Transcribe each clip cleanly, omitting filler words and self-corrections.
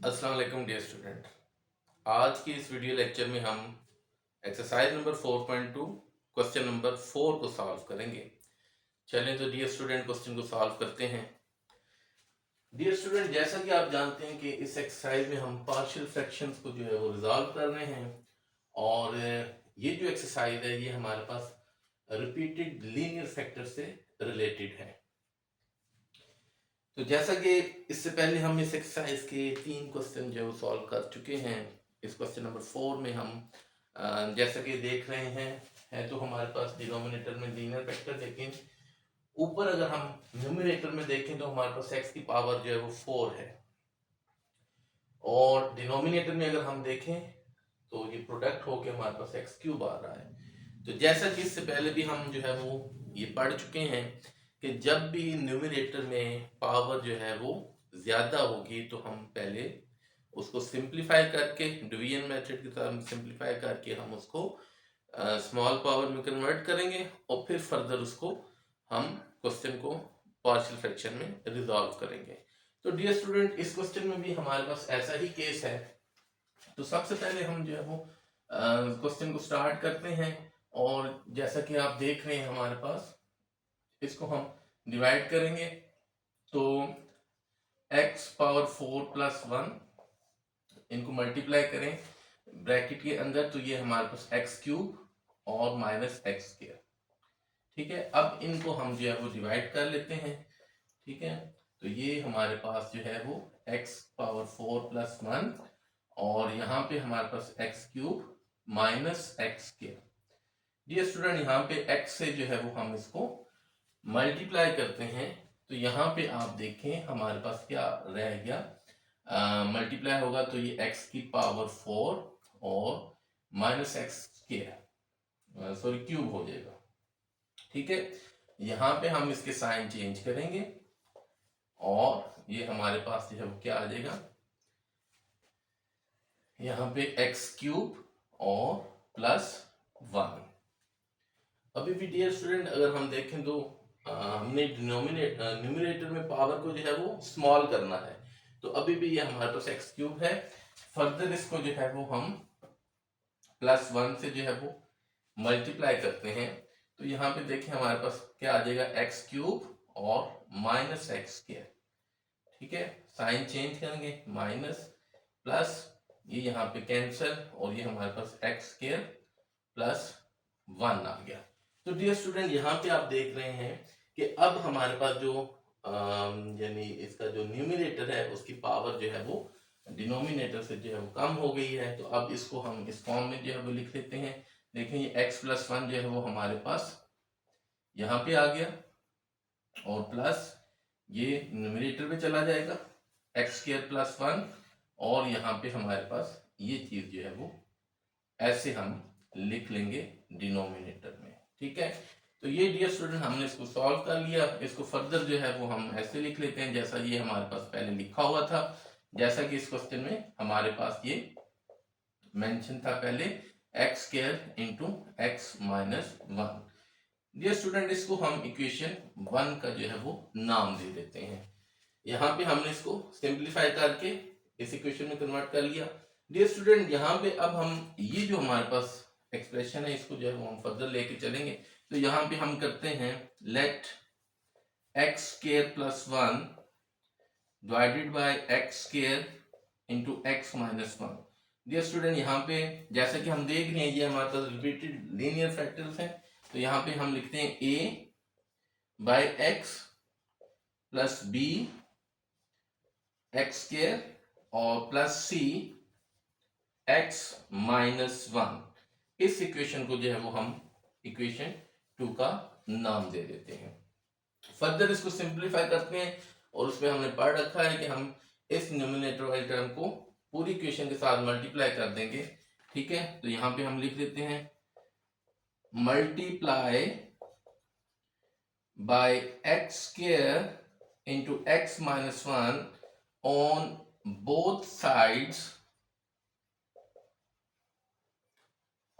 अस्सलाम वालेकुम dear student. आज की इस वीडियो लेक्चर में हम एक्सरसाइज नंबर 4.2 क्वेश्चन नंबर 4 को सॉल्व करेंगे। चलें तो डियर स्टूडेंट क्वेश्चन को सॉल्व करते हैं। डियर स्टूडेंट, जैसा कि आप जानते हैं कि इस एक्सरसाइज में हम पार्शियल फ्रैक्शंस को जो है वो रिजॉल्व कर रहे हैं और ये जो एक्सरसाइज है ये हमारे पास रिपीटेड लीनियर फैक्टर से रिलेटेड है। तो जैसा कि इससे पहले हम इस एक्सरसाइज के 3 क्वेश्चन जो है वो सॉल्व कर चुके हैं। इस क्वेश्चन नंबर 4 में हम जैसा कि देख रहे हैं है तो हमारे पास डिनोमिनेटर में लीनियर फैक्टर, लेकिन ऊपर अगर हम न्यूमरेटर में देखें तो हमारे पास x की पावर जो है वो 4 है और डिनोमिनेटर में अगर हम देखें तो ये प्रोडक्ट होके हमारे पास x क्यूब आ रहा है। तो जैसा कि इससे पहले भी हम जो है वो ये पढ़ चुके हैं कि जब भी न्यूमरेटर में पावर जो है वो ज्यादा होगी तो हम पहले उसको सिंप्लीफाई करके डिवीजन मेथड की तरह सिंप्लीफाई करके हम उसको स्मॉल पावर में कन्वर्ट करेंगे और फिर फर्दर उसको हम क्वेश्चन को पार्शियल फ्रैक्शन में रिजॉल्व करेंगे। तो डियर स्टूडेंट, इस क्वेश्चन में भी हमारे पास ऐसा ही केस है। तो सबसे पहले हम जो है वो क्वेश्चन को स्टार्ट करते हैं और जैसा कि आप देख रहे हैं हमारे पास इसको हम डिवाइड करेंगे तो x पावर 4 प्लस 1 इनको मल्टीप्लाई करें ब्रैकेट के अंदर तो ये हमारे पास x क्यूब और माइनस एक्स स्क्वायर। ठीक है, अब इनको हम जो है वो डिवाइड कर लेते हैं। ठीक है, तो ये हमारे पास जो है वो x पावर 4 प्लस 1 और यहाँ पे हमारे पास x cube minus x square. Dear student, यहाँ पे x से जो है वो हम इसको मल्टीप्लाई करते हैं तो यहाँ पे आप देखें हमारे पास क्या रह गया, मल्टीप्लाई होगा तो ये x की पावर 4 और minus x square sorry cube हो जाएगा। ठीक है, यहाँ पे हम इसके साइन चेंज करेंगे और ये हमारे पास जो है वो क्या आ जाएगा, यहाँ पे x क्यूब और प्लस 1। अभी भी डियर स्टूडेंट अगर हम देखें तो हमने न्यूमरेटर में पावर को जो है वो स्मॉल करना है तो अभी भी ये हमारे पास एक्स क्यूब है। फर्दर इसको जो है वो हम प्लस 1 से जो है वो मल्टीप्लाई करते हैं तो यहाँ पे देखें हमारे पास क्या आ जाएगा, एक्स क्यूब और माइनस एक्स स्क्वायर। ठीक है, साइन चेंज करेंगे माइनस प्लस ये यहाँ पे कैंसिल और ये हमारे पास एक्स स्क्वायर प्लस 1 आ गया। तो डियर स्टूडेंट, यहाँ पे आप देख रहे हैं कि अब हमारे पास जो यानी इसका जो न्यूमरेटर है उसकी पावर जो है वो डिनोमिनेटर से जो है वो कम हो गई है। तो अब इसको हम इस फॉर्म में जो है वो लिख लेते हैं। देखें ये x प्लस 1 जो है वो हमारे पास यहाँ पे आ गया और प्लस ये न्यूमरेटर में चला जाएगा एक्स स्क्वायर प्लस 1 और यहाँ पे हमारे पास ये चीज जो है वो ऐसे हम लिख लेंगे डिनोमिनेटर में। ठीक है, तो ये डियर स्टूडेंट हमने इसको सॉल्व कर लिया। इसको फर्दर जो है वो हम ऐसे लिख लेते हैं जैसा ये हमारे पास पहले लिखा हुआ था, जैसा कि इस क्वेश्चन में हमारे पास ये मेंशन था पहले x square into x minus 1। Dear student, इसको हम इक्वेशन 1 का जो है वो नाम दे देते हैं। यहाँ पे हमने इसको सिंप्लीफाई करके इस इक्वेशन में कन्वर्ट कर लिया। डियर स्टूडेंट, यहाँ पे अब हम ये जो हमारे पास एक्सप्रेशन है इसको जो है वो हम फर्दर लेके चलेंगे। तो यहाँ पे हम करते हैं let x square plus 1 divided by x square into x minus 1। Dear student, यहाँ पे जैसा कि हम देख रहे हैं ये हमारे पास रिपीटेड लीनियर फैक्टर्स हैं तो यहाँ पे हम लिखते हैं a by x plus B x square और प्लस सी एक्स माइनस 1। इस इक्वेशन को जो है वो हम इक्वेशन 2 का नाम दे देते हैं। फर्दर इसको सिंप्लीफाई करते हैं और उसमें हमने पढ़ रखा है कि हम इस न्यूमरेटर वाली टर्म को पूरी इक्वेशन के साथ मल्टीप्लाई कर देंगे। ठीक है, तो यहाँ पे हम लिख देते हैं multiply by x square into x minus 1 on both sides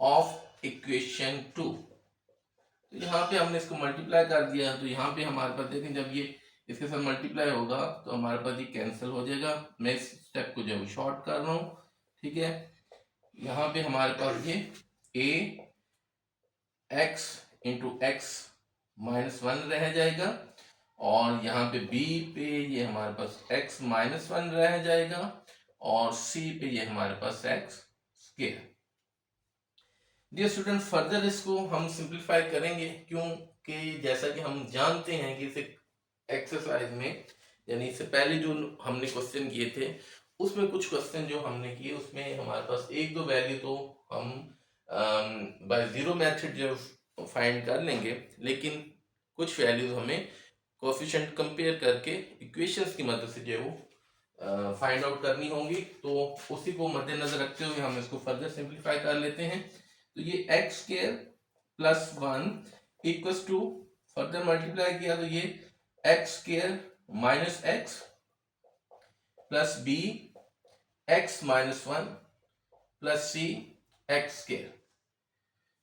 of equation 2। तो यहाँ पे हमने इसको मल्टीप्लाई कर दिया तो यहाँ पे हमारे पास देखें जब ये इसके साथ मल्टीप्लाई होगा तो हमारे पास ये कैंसिल हो जाएगा। मैं इस स्टेप को जो है शॉर्ट कर रहा हूँ, ठीक है। यहाँ पे हमारे पास ये a x into x minus one रह जाएगा, और यहाँ पे बी पे ये हमारे पास x माइनस वन रह जाएगा, और c पे ये हमारे पास x स्क्वायर। डियर स्टूडेंट, फर्दर इसको हम सिंप्लीफाई करेंगे, क्योंकि जैसा कि हम जानते हैं कि इस एक्सरसाइज में, यानी इससे पहले जो हमने क्वेश्चन किए थे उसमें कुछ क्वेश्चन जो हमने किए उसमें हमारे पास एक दो वैल्यू तो हम बाय जीरो मेथड जो फाइंड कर लेंगे, लेकिन कुछ वैल्यूज हमें कोएफिशिएंट कंपेयर करके इक्वेशंस की मदद से जो वो फाइंड आउट करनी होंगी। तो उसी को मद्देनजर रखते हुए हम इसको फर्दर सिंप्लीफाई कर लेते हैं। तो ये x square plus one equals two, further multiply किया तो ये x square minus x plus B x minus one plus सी एक्स स्क्वायर।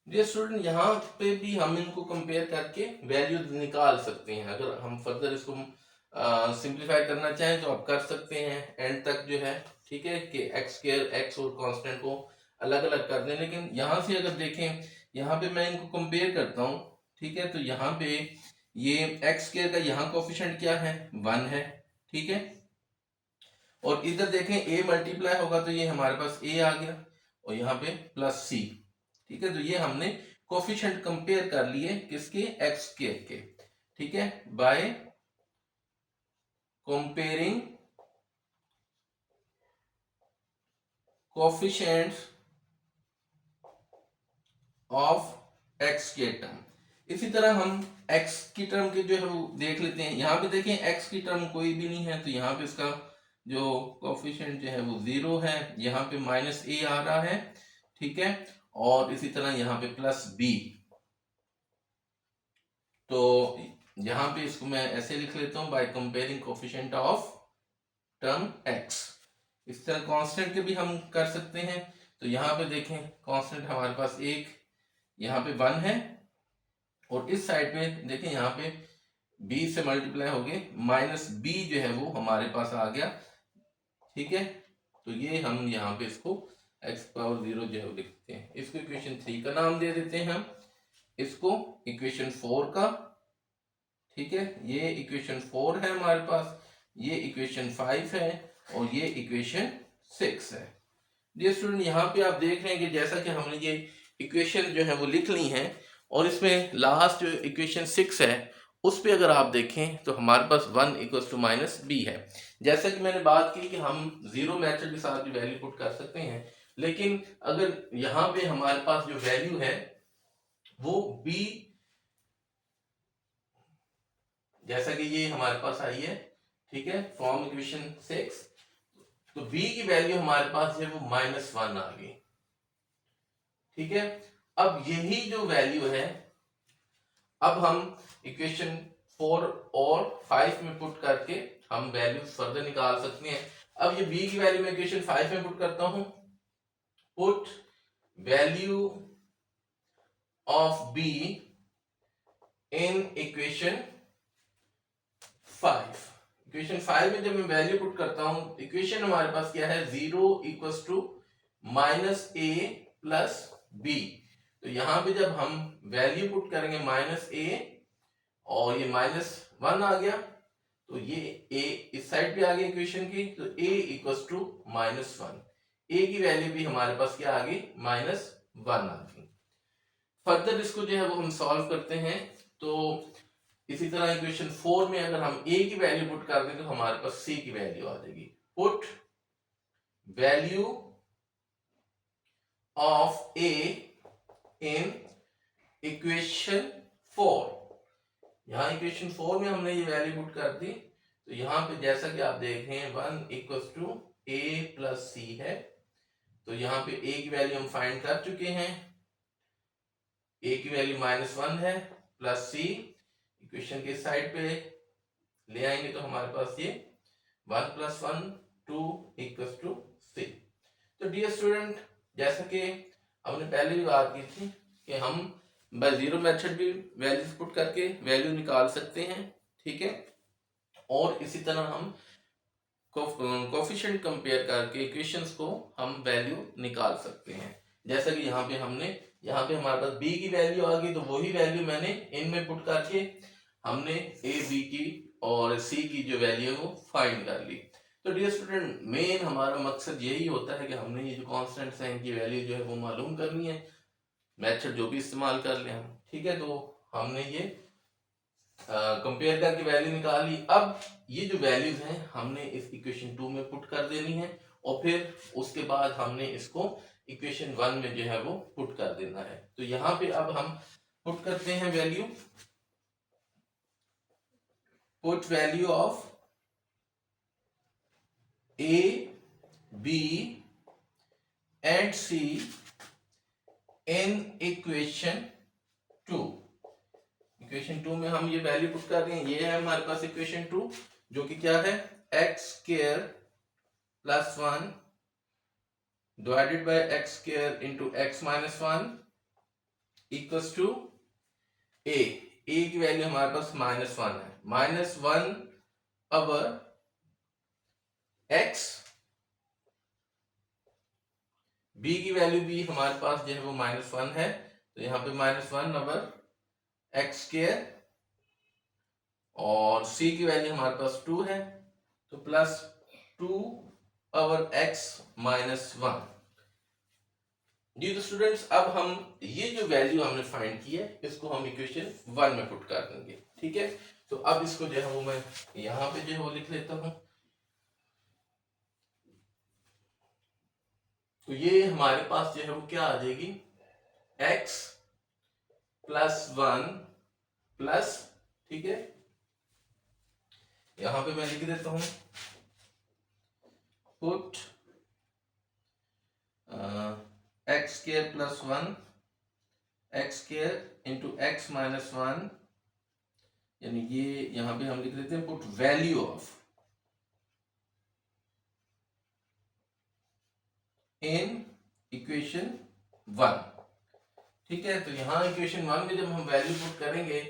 डियर स्टूडेंट, यहाँ पे भी हम इनको कंपेयर करके वैल्यू निकाल सकते हैं। अगर हम फर्दर इसको सिंप्लीफाई करना चाहें तो आप कर सकते हैं एंड तक जो है, ठीक है, कि एक्स स्क्वायर एक्स और कांस्टेंट को अलग अलग कर दें। लेकिन यहाँ से अगर देखें, यहाँ पे मैं इनको कंपेयर करता हूँ, ठीक है। तो यहाँ पे ये एक्स स्क्वायर का यहाँ कोएफिशिएंट क्या है, वन है, ठीक है। और इधर देखें a मल्टीप्लाई होगा तो ये हमारे पास a आ गया, और यहाँ पे प्लस c, ठीक है। तो ये हमने कोएफिशिएंट कंपेयर कर लिए किसके, एक्स स्क्वायर के, ठीक है, by comparing coefficients of x के टर्म। इसी तरह हम x की टर्म के जो है वो देख लेते हैं। यहाँ पे देखें x की टर्म कोई भी नहीं है, तो यहाँ पे इसका जो कोएफिशिएंट जो है वो जीरो है, यहाँ पे माइनस a आ रहा है, ठीक है। और इसी तरह यहाँ पे प्लस b, तो यहाँ पे इसको मैं ऐसे लिख लेता हूँ, by comparing coefficient of term x। इस तरह कांस्टेंट के भी हम कर सकते हैं। तो यहाँ पे देखें कांस्टेंट हमारे पास एक, यहाँ पे वन है, और इस साइड पे देखें यहाँ पे b से मल्टीप्लाई हो गए, माइनस b जो है वो हमारे पास आ गया, ठीक है। तो ये हम यहाँ पे इसको x पावर जीरो जो है लिखते हैं। इसको इक्वेशन 3 का नाम दे देते हैं हम, इसको इक्वेशन 4 का, ठीक है। ये इक्वेशन 4 है हमारे पास, ये इक्वेशन 5 है, और ये इक्वेशन 6 है। डियर स्टूडेंट, यहाँ पे आप देख रहे हैं कि जैसा कि हमने ये इक्वेशन जो है वो लिख ली हैं, और इसमें लास्ट जो इक्वेशन 6 है उस पे अगर आप देखें तो हमारे पास 1 इक्वल्स टू माइनस बी है। जैसा कि मैंने बात की कि हम जीरो मेथड के साथ भी वैल्यू पुट कर सकते हैं, लेकिन अगर यहाँ पे हमारे पास जो वैल्यू है वो b, जैसा कि ये हमारे पास आई है, ठीक है, फ्रॉम इक्वेशन 6, तो b की वैल्यू हमारे पास है वो माइनस वन आ गई, ठीक है। अब यही जो वैल्यू है, अब हम इक्वेशन 4 और 5 में पुट करके हम वैल्यू फर्दर निकाल सकते हैं। अब ये b की वैल्यू में इक्वेशन 5 में पुट करता हूं, put value of b in equation 5। Equation 5 में जब मैं वैल्यू पुट करता हूं, इक्वेशन हमारे पास क्या है, 0 equals to minus a plus b। तो यहां पे जब हम वैल्यू पुट करेंगे माइनस a, और ये माइनस वन आ गया, तो ये a इस साइड पे आ गई इक्वेशन की, तो a equals to minus one, a की वैल्यू भी हमारे पास क्या आ गई, माइनस वन आ गई। फर्दर इसको जो है वो हम सॉल्व करते हैं। तो इसी तरह इक्वेशन 4 में अगर हम a की वैल्यू पुट कर दें तो हमारे पास c की वैल्यू आ जाएगी। Put value of a in equation 4। यहाँ इक्वेशन 4 में हमने ये वैल्यू पुट कर दी, तो यहाँ पे जैसा कि आप देख रहे हैं 1 equals to a plus c है। तो यहाँ पे a की वैल्यू हम फाइंड कर चुके हैं, a की वैल्यू माइनस वन है, प्लस c इक्वेशन के साइड पे ले आएंगे तो हमारे पास ये 1 प्लस 1 2 इक्वल्स टू c। तो डियर स्टूडेंट, जैसा कि हमने पहले भी बात की थी कि हम बाय जीरो मेथड भी वैल्यूज पुट करके वैल्यू निकाल सकते हैं, ठीक है। और इसी तरह हम कोफिशिएंट कंपेयर करके इक्वेशंस को हम वैल्यू निकाल सकते हैं। जैसा कि यहाँ पे हमारे पास b की वैल्यू आ गई, तो वही वैल्यू मैंने इनमें पुट करके हमने a b की और c की जो वैल्यू है वो फाइंड कर ली। तो डियर स्टूडेंट, मेन हमारा मकसद यही होता है कि हमने ये जो कॉन्स्टेंट्स हैं इनकी वैल्यू जो है वो मालूम करनी है, मेथड जो भी इस्तेमाल कर लें हम, ठीक है। तो हमने ये कंपेयर करके वैल्यू निकाली। अब ये जो वैल्यूज हैं हमने इस इक्वेशन 2 में पुट कर देनी है और फिर उसके बाद हमने इसको इक्वेशन 1 में जो है वो पुट कर देना है। तो यहाँ पे अब हम पुट करते हैं value, put value of a b and c in equation 2। Equation 2 में हम ये वैल्यू पुट कर रहे हैं, ये है हमारे पास इक्वेशन 2, जो कि क्या है, x square plus 1 divided by x square into x minus 1 equals to a की वैल्यू हमारे पास -1 है, -1 अवर x, b की वैल्यू भी हमारे पास जो है वो -1 है, तो यहाँ पे -1 अवर x स्क्वायर, और c की वैल्यू हमारे पास 2 है, तो प्लस 2 अवर x माइनस 1। जी तो स्टूडेंट्स, अब हम ये जो वैल्यू हमने फाइंड की है इसको हम इक्वेशन 1 में पुट कर देंगे, ठीक है। तो अब इसको जो है वो मैं यहाँ पे जो है वो लिख लेता हूँ। तो ये हमारे पास जो है वो क्या आ जाएगी, x प्लस 1 प्लस, ठीक है, यहां पे मैं लिख देता हूं put x square plus 1 x square into x minus 1, यानी ये यहां पे हम लिख देते हैं put value of in equation 1, ठीक है। तो यहां इक्वेशन 1 में जब हम वैल्यू पुट करेंगे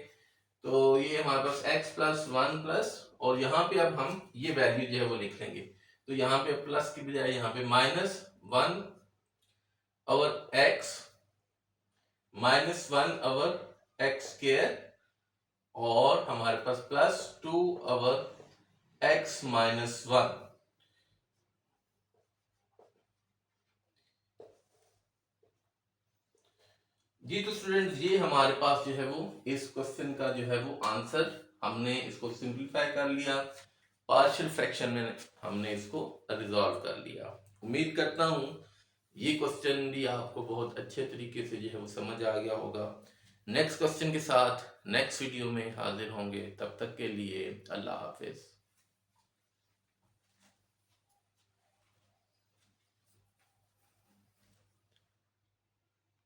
तो ये हमारे पास x प्लस 1 प्लस, और यहाँ पे अब हम ये वैल्यू जो है वो लिख लेंगे। तो यहाँ पे प्लस की बजाय यहाँ पे -1 our x -1 our x square, और हमारे पास प्लस 2 अवर x माइनस 1। जी तो स्टूडेंट्स, ये हमारे पास जो है वो इस क्वेश्चन का जो है वो आंसर, हमने इसको सिंपलीफाई कर लिया, पार्शियल फ्रैक्शन में हमने इसको रिजॉल्व कर लिया। उम्मीद करता हूँ ये क्वेश्चन भी आपको बहुत अच्छे तरीके से जो है वो समझ आ गया होगा। नेक्स्ट क्वेश्चन के साथ नेक्स्ट वीडियो में हाजिर होंगे, तब तक के लिए अल्लाह हाफिज।